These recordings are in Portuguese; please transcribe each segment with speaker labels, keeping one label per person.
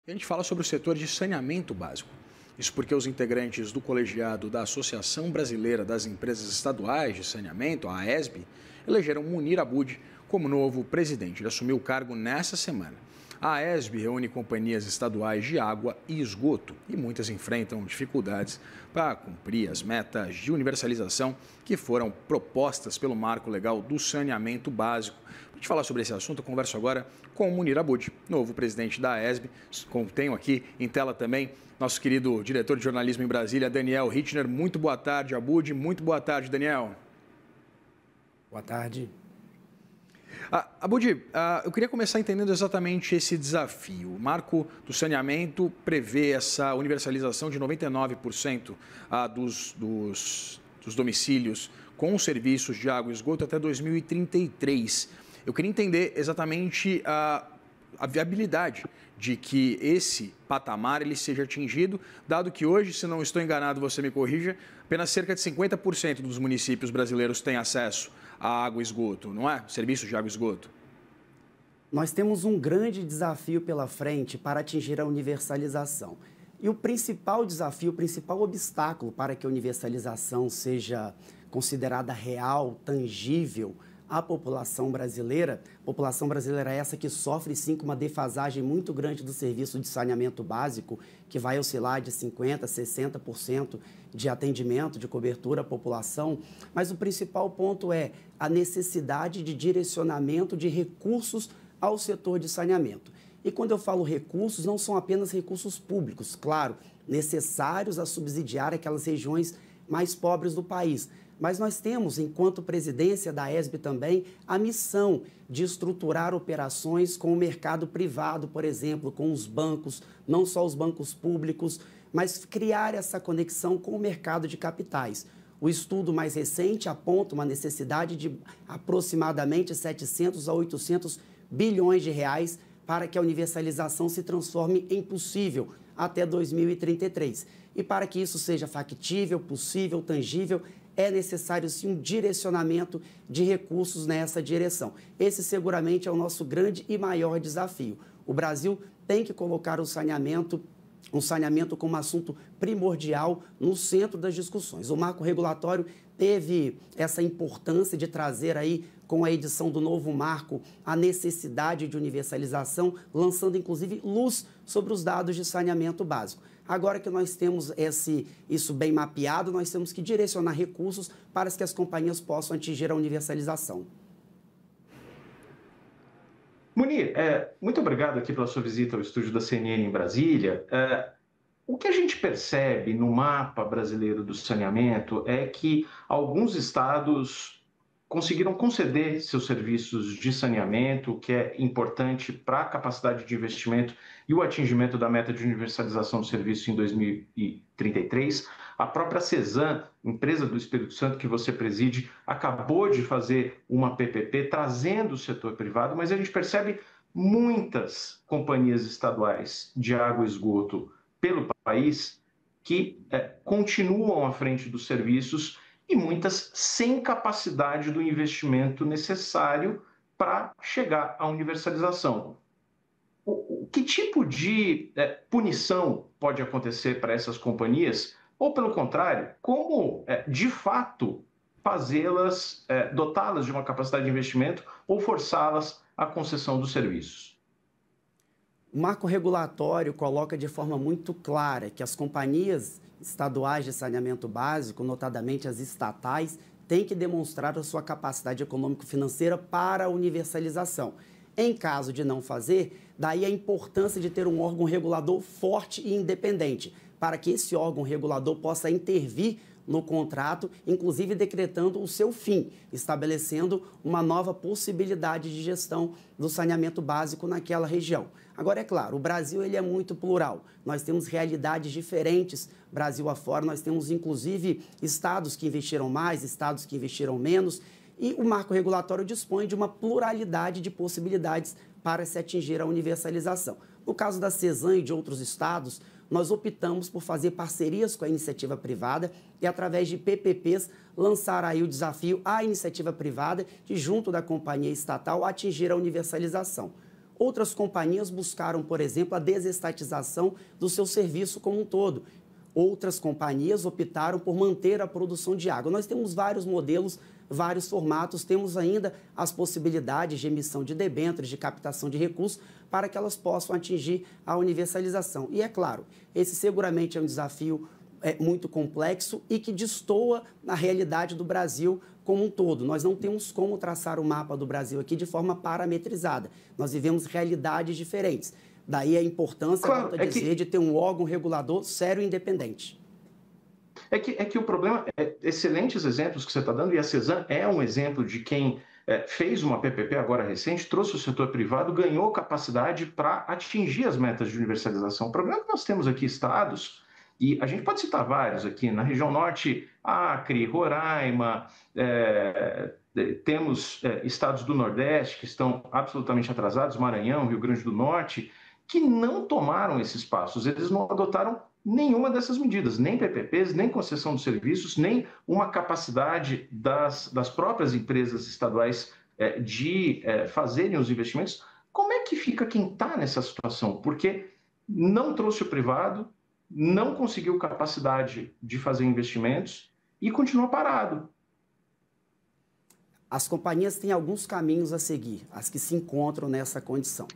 Speaker 1: A gente fala sobre o setor de saneamento básico. Isso porque os integrantes do colegiado da Associação Brasileira das Empresas Estaduais de Saneamento, a AESB, elegeram Munir Abud como novo presidente. Ele assumiu o cargo nessa semana. A AESB reúne companhias estaduais de água e esgoto e muitas enfrentam dificuldades para cumprir as metas de universalização que foram propostas pelo Marco Legal do Saneamento Básico. Para a gente falar sobre esse assunto, eu converso agora com o Munir Abud, novo presidente da AESB. Tenho aqui em tela também nosso querido diretor de jornalismo em Brasília, Daniel Hittner. Muito boa tarde, Abud. Muito boa tarde, Daniel.
Speaker 2: Boa tarde.
Speaker 1: Abud, eu queria começar entendendo exatamente esse desafio. O marco do saneamento prevê essa universalização de 99% dos domicílios com serviços de água e esgoto até 2033. Eu queria entender exatamente a viabilidade de que esse patamar ele seja atingido, dado que hoje, se não estou enganado, você me corrija, apenas cerca de 50% dos municípios brasileiros têm acesso à água e esgoto, não é? Serviços de água e esgoto.
Speaker 2: Nós temos um grande desafio pela frente para atingir a universalização. E o principal desafio, o principal obstáculo para que a universalização seja considerada real, tangível, a população brasileira é essa que sofre sim com uma defasagem muito grande do serviço de saneamento básico, que vai oscilar de 50% a 60% de atendimento, de cobertura à população. Mas o principal ponto é a necessidade de direcionamento de recursos ao setor de saneamento. E quando eu falo recursos, não são apenas recursos públicos, claro, necessários a subsidiar aquelas regiões mais pobres do país. Mas nós temos, enquanto presidência da AESB também, a missão de estruturar operações com o mercado privado, por exemplo, com os bancos, não só os bancos públicos, mas criar essa conexão com o mercado de capitais. O estudo mais recente aponta uma necessidade de aproximadamente 700 a 800 bilhões de reais para que a universalização se transforme em possível até 2033. E para que isso seja factível, possível, tangível, é necessário sim um direcionamento de recursos nessa direção. Esse seguramente é o nosso grande e maior desafio. O Brasil tem que colocar o saneamento como assunto primordial no centro das discussões. O marco regulatório teve essa importância de trazer aí, com a edição do novo marco, a necessidade de universalização, lançando inclusive luz sobre os dados de saneamento básico. Agora que nós temos isso bem mapeado, nós temos que direcionar recursos para que as companhias possam atingir a universalização.
Speaker 3: Munir, muito obrigado aqui pela sua visita ao estúdio da CNN em Brasília. O que a gente percebe no mapa brasileiro do saneamento é que alguns estados conseguiram conceder seus serviços de saneamento, o que é importante para a capacidade de investimento e o atingimento da meta de universalização do serviço em 2033. A própria Cesan, empresa do Espírito Santo que você preside, acabou de fazer uma PPP trazendo o setor privado, mas a gente percebe muitas companhias estaduais de água e esgoto pelo país que continuam à frente dos serviços e muitas sem capacidade do investimento necessário para chegar à universalização. Que tipo de punição pode acontecer para essas companhias? Ou, pelo contrário, como, de fato, fazê-las, dotá-las de uma capacidade de investimento ou forçá-las à concessão dos serviços?
Speaker 2: O marco regulatório coloca de forma muito clara que as companhias estaduais de saneamento básico, notadamente as estatais, têm que demonstrar a sua capacidade econômico-financeira para a universalização. Em caso de não fazer, daí a importância de ter um órgão regulador forte e independente, para que esse órgão regulador possa intervir no contrato, inclusive decretando o seu fim, estabelecendo uma nova possibilidade de gestão do saneamento básico naquela região. Agora, é claro, o Brasil ele é muito plural. Nós temos realidades diferentes Brasil afora, nós temos inclusive estados que investiram mais, estados que investiram menos, e o marco regulatório dispõe de uma pluralidade de possibilidades para se atingir a universalização. No caso da Cesan e de outros estados, nós optamos por fazer parcerias com a iniciativa privada e, através de PPPs, lançar aí o desafio à iniciativa privada de, junto da companhia estatal, atingir a universalização. Outras companhias buscaram, por exemplo, a desestatização do seu serviço como um todo. Outras companhias optaram por manter a produção de água. Nós temos vários modelos, vários formatos, temos ainda as possibilidades de emissão de debêntures, de captação de recursos, para que elas possam atingir a universalização. E é claro, esse seguramente é um desafio muito complexo e que destoa na realidade do Brasil como um todo. Nós não temos como traçar o mapa do Brasil aqui de forma parametrizada. Nós vivemos realidades diferentes. Daí a importância,
Speaker 3: claro,
Speaker 2: volto a dizer, de ter um órgão regulador sério e independente.
Speaker 3: É que o problema é excelentes exemplos que você está dando, e a Cesan é um exemplo de quem fez uma PPP agora recente, trouxe o setor privado, ganhou capacidade para atingir as metas de universalização. O problema é que nós temos aqui estados, e a gente pode citar vários aqui, na região norte, Acre, Roraima, temos estados do Nordeste que estão absolutamente atrasados, Maranhão, Rio Grande do Norte, que não tomaram esses passos, eles não adotaram nenhuma dessas medidas, nem PPPs, nem concessão de serviços, nem uma capacidade das próprias empresas estaduais de fazerem os investimentos. Como é que fica quem está nessa situação? Porque não trouxe o privado, não conseguiu capacidade de fazer investimentos e continua parado.
Speaker 2: As companhias têm alguns caminhos a seguir, as que se encontram nessa condição.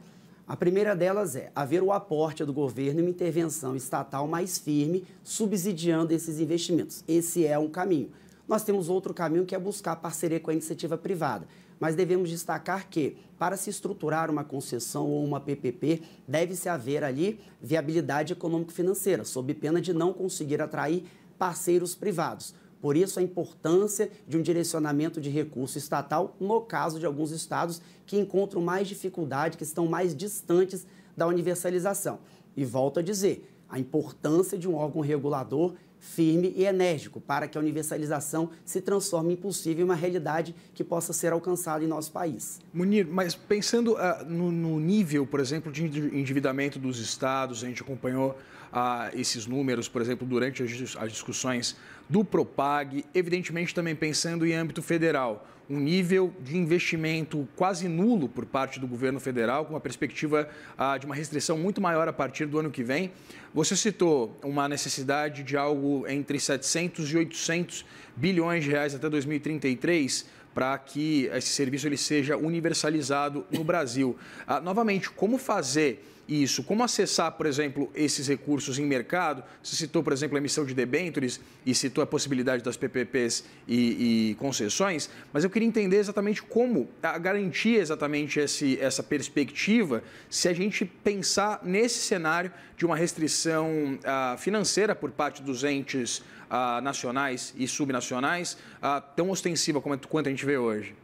Speaker 2: A primeira delas é haver o aporte do governo e uma intervenção estatal mais firme, subsidiando esses investimentos. Esse é um caminho. Nós temos outro caminho que é buscar parceria com a iniciativa privada, mas devemos destacar que, para se estruturar uma concessão ou uma PPP, deve-se haver ali viabilidade econômico-financeira, sob pena de não conseguir atrair parceiros privados. Por isso, a importância de um direcionamento de recurso estatal no caso de alguns estados que encontram mais dificuldade, que estão mais distantes da universalização. E volto a dizer, a importância de um órgão regulador firme e enérgico para que a universalização se transforme em possível uma realidade que possa ser alcançada em nosso país.
Speaker 1: Munir, mas pensando no nível, por exemplo, de endividamento dos estados, a gente acompanhou esses números, por exemplo, durante as discussões do Propag, evidentemente também pensando em âmbito federal, um nível de investimento quase nulo por parte do governo federal, com uma perspectiva de uma restrição muito maior a partir do ano que vem. Você citou uma necessidade de algo entre 700 e 800 bilhões de reais até 2033 para que esse serviço ele seja universalizado no Brasil. Novamente, como fazer isso? Como acessar, por exemplo, esses recursos em mercado? Você citou, por exemplo, a emissão de debêntures e citou a possibilidade das PPPs e concessões, mas eu queria entender exatamente como garantir exatamente essa perspectiva se a gente pensar nesse cenário de uma restrição financeira por parte dos entes nacionais e subnacionais tão ostensiva quanto a gente vê hoje.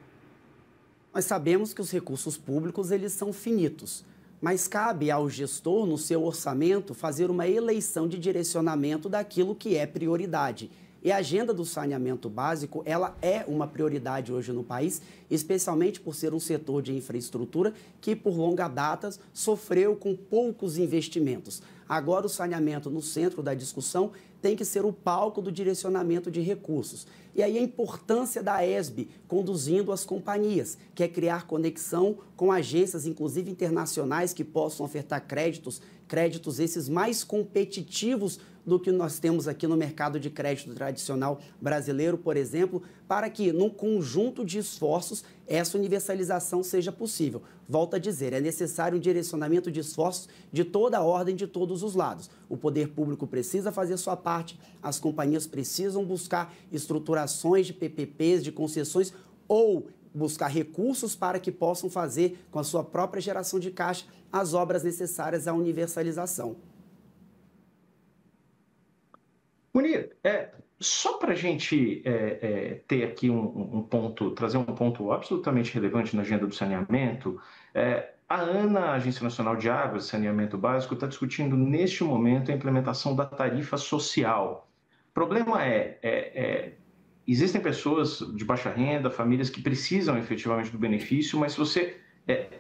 Speaker 2: Nós sabemos que os recursos públicos eles são finitos. Mas cabe ao gestor, no seu orçamento, fazer uma eleição de direcionamento daquilo que é prioridade. E a agenda do saneamento básico, ela é uma prioridade hoje no país, especialmente por ser um setor de infraestrutura que, por longa data, sofreu com poucos investimentos. Agora, o saneamento no centro da discussão tem que ser o palco do direcionamento de recursos. E aí a importância da ESB conduzindo as companhias, que é criar conexão com agências, inclusive internacionais, que possam ofertar créditos esses mais competitivos do que nós temos aqui no mercado de crédito tradicional brasileiro, por exemplo, para que, num conjunto de esforços, essa universalização seja possível. Volto a dizer, é necessário um direcionamento de esforços de toda a ordem, de todos os lados. O poder público precisa fazer sua parte, as companhias precisam buscar estruturações de PPPs, de concessões ou buscar recursos para que possam fazer, com a sua própria geração de caixa, as obras necessárias à universalização.
Speaker 3: Munir, só para a gente ter aqui um ponto, trazer um ponto absolutamente relevante na agenda do saneamento, a ANA, a Agência Nacional de Águas e Saneamento Básico, está discutindo neste momento a implementação da tarifa social. O problema existem pessoas de baixa renda, famílias que precisam efetivamente do benefício, mas se você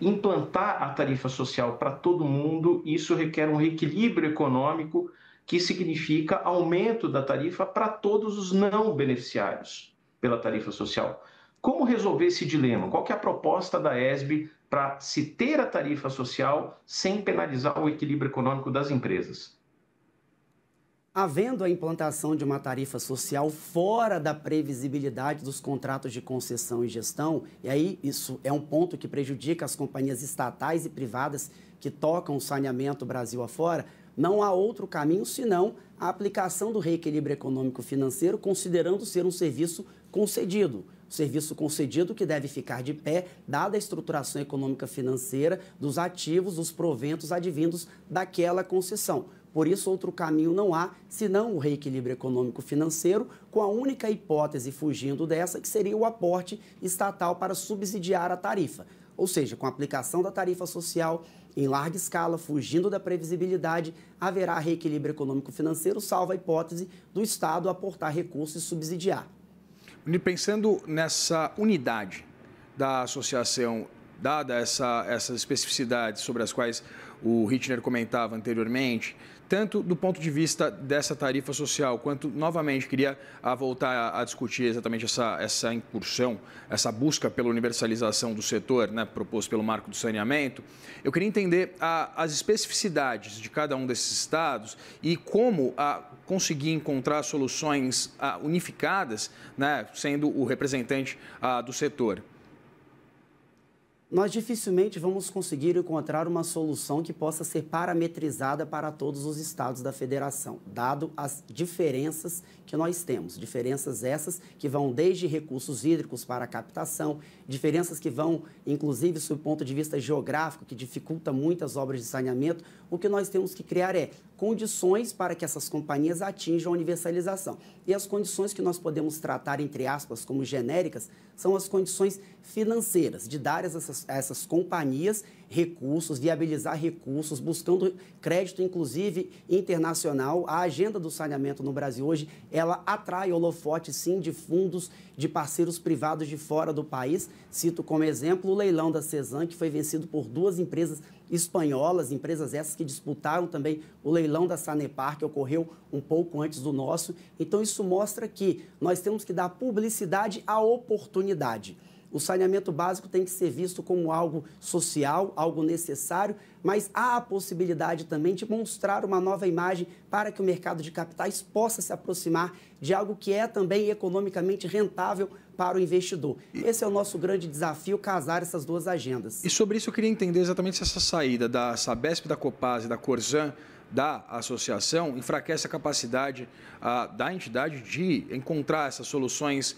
Speaker 3: implantar a tarifa social para todo mundo, isso requer um reequilíbrio econômico que significa aumento da tarifa para todos os não beneficiários pela tarifa social. Como resolver esse dilema? Qual que é a proposta da ESB para se ter a tarifa social sem penalizar o equilíbrio econômico das empresas?
Speaker 2: Havendo a implantação de uma tarifa social fora da previsibilidade dos contratos de concessão e gestão, e aí isso é um ponto que prejudica as companhias estatais e privadas que tocam o saneamento Brasil afora, não há outro caminho senão a aplicação do reequilíbrio econômico-financeiro, considerando ser um serviço concedido. Serviço concedido que deve ficar de pé, dada a estruturação econômica financeira dos ativos, dos proventos advindos daquela concessão. Por isso, outro caminho não há, senão o reequilíbrio econômico-financeiro, com a única hipótese fugindo dessa, que seria o aporte estatal para subsidiar a tarifa. Ou seja, com a aplicação da tarifa social em larga escala, fugindo da previsibilidade, haverá reequilíbrio econômico-financeiro, salvo a hipótese do Estado aportar recursos e subsidiar.
Speaker 1: Pensando nessa unidade da associação, dada essas especificidades sobre as quais o Rittner comentava anteriormente, tanto do ponto de vista dessa tarifa social, quanto, novamente, queria voltar a discutir exatamente essa incursão, essa busca pela universalização do setor, né, proposto pelo Marco do Saneamento. Eu queria entender as especificidades de cada um desses estados e como conseguir encontrar soluções unificadas, né, sendo o representante do setor.
Speaker 2: Nós dificilmente vamos conseguir encontrar uma solução que possa ser parametrizada para todos os estados da federação, dado as diferenças que nós temos. Diferenças essas que vão desde recursos hídricos para a captação, diferenças que vão, inclusive, sob o ponto de vista geográfico, que dificulta muitas obras de saneamento. O que nós temos que criar é condições para que essas companhias atinjam a universalização. E as condições que nós podemos tratar, entre aspas, como genéricas, são as condições financeiras, de dar a essas companhias recursos, viabilizar recursos, buscando crédito, inclusive, internacional. A agenda do saneamento no Brasil hoje, ela atrai holofote, sim, de fundos, de parceiros privados de fora do país. Cito como exemplo o leilão da Cesan, que foi vencido por duas empresas espanholas, empresas essas que disputaram também o leilão da Sanepar, que ocorreu um pouco antes do nosso. Então, isso mostra que nós temos que dar publicidade à oportunidade. O saneamento básico tem que ser visto como algo social, algo necessário, mas há a possibilidade também de mostrar uma nova imagem para que o mercado de capitais possa se aproximar de algo que é também economicamente rentável para o investidor. Esse é o nosso grande desafio, casar essas duas agendas.
Speaker 1: E sobre isso eu queria entender exatamente se essa saída da Sabesp, da Copasa e da Corsan, da associação, enfraquece a capacidade da entidade de encontrar essas soluções,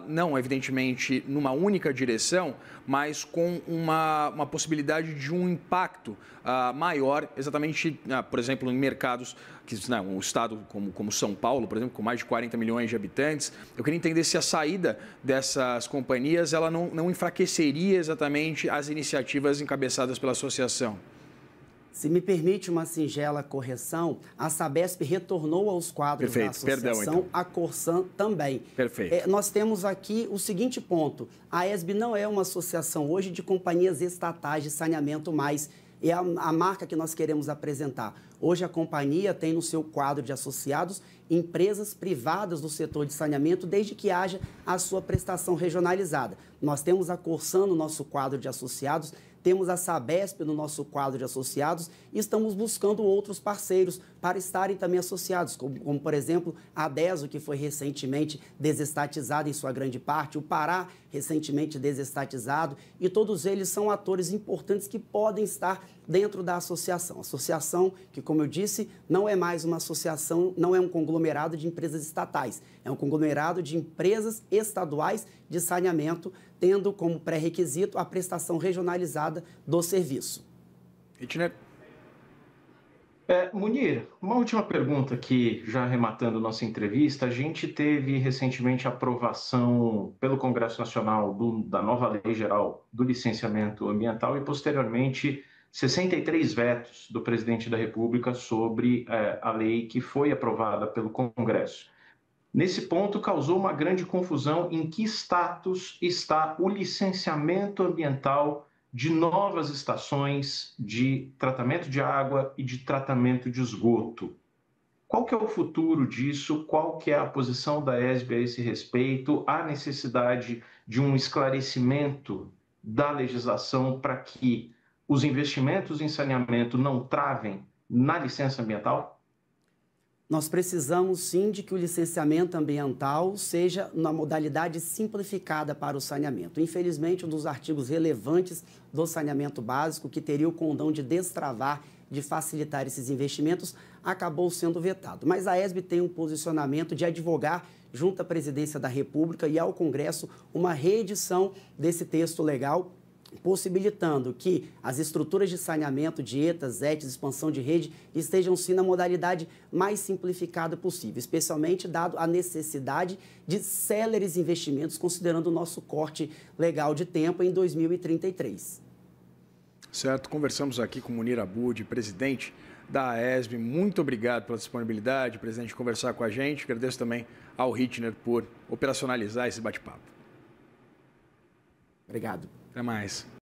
Speaker 1: não evidentemente numa única direção, mas com uma possibilidade de um impacto maior, exatamente, por exemplo, em mercados, um estado como São Paulo, por exemplo, com mais de 40 milhões de habitantes. Eu queria entender se a saída dessas companhias ela não enfraqueceria exatamente as iniciativas encabeçadas pela associação.
Speaker 2: Se me permite uma singela correção, a Sabesp retornou aos quadros da associação, a Corsan também.
Speaker 1: Perfeito.
Speaker 2: Nós temos aqui o seguinte ponto: a ESB não é uma associação hoje de companhias estatais de saneamento mais. É a marca que nós queremos apresentar. Hoje a companhia tem no seu quadro de associados empresas privadas do setor de saneamento, desde que haja a sua prestação regionalizada. Nós temos a Corsan no nosso quadro de associados, temos a Sabesp no nosso quadro de associados e estamos buscando outros parceiros para estarem também associados, como por exemplo, a Deso, que foi recentemente desestatizada em sua grande parte, o Pará, recentemente desestatizado, e todos eles são atores importantes que podem estar dentro da associação. Associação que, como eu disse, não é mais uma associação, não é um conglomerado de empresas estatais, é um conglomerado de empresas estaduais de saneamento, tendo como pré-requisito a prestação regionalizada do serviço.
Speaker 1: Rittner.
Speaker 3: Munir, uma última pergunta aqui, já arrematando nossa entrevista. A gente teve recentemente a aprovação pelo Congresso Nacional da nova Lei Geral do Licenciamento Ambiental e, posteriormente, 63 vetos do presidente da República sobre a lei que foi aprovada pelo Congresso. Nesse ponto, causou uma grande confusão em que status está o licenciamento ambiental de novas estações de tratamento de água e de tratamento de esgoto. Qual que é o futuro disso? Qual que é a posição da ESB a esse respeito? Há necessidade de um esclarecimento da legislação para que os investimentos em saneamento não travem na licença ambiental?
Speaker 2: Nós precisamos, sim, de que o licenciamento ambiental seja na modalidade simplificada para o saneamento. Infelizmente, um dos artigos relevantes do saneamento básico, que teria o condão de destravar, de facilitar esses investimentos, acabou sendo vetado. Mas a ESB tem um posicionamento de advogar junto à Presidência da República e ao Congresso uma reedição desse texto legal, possibilitando que as estruturas de saneamento, dietas, ETs, expansão de rede, estejam sim na modalidade mais simplificada possível, especialmente dado a necessidade de céleres investimentos, considerando o nosso corte legal de tempo em 2033.
Speaker 1: Certo, conversamos aqui com Munir Abud, presidente da AESB. Muito obrigado pela disponibilidade, presidente, de conversar com a gente. Agradeço também ao Rittner por operacionalizar esse bate-papo.
Speaker 2: Obrigado.
Speaker 1: Até mais.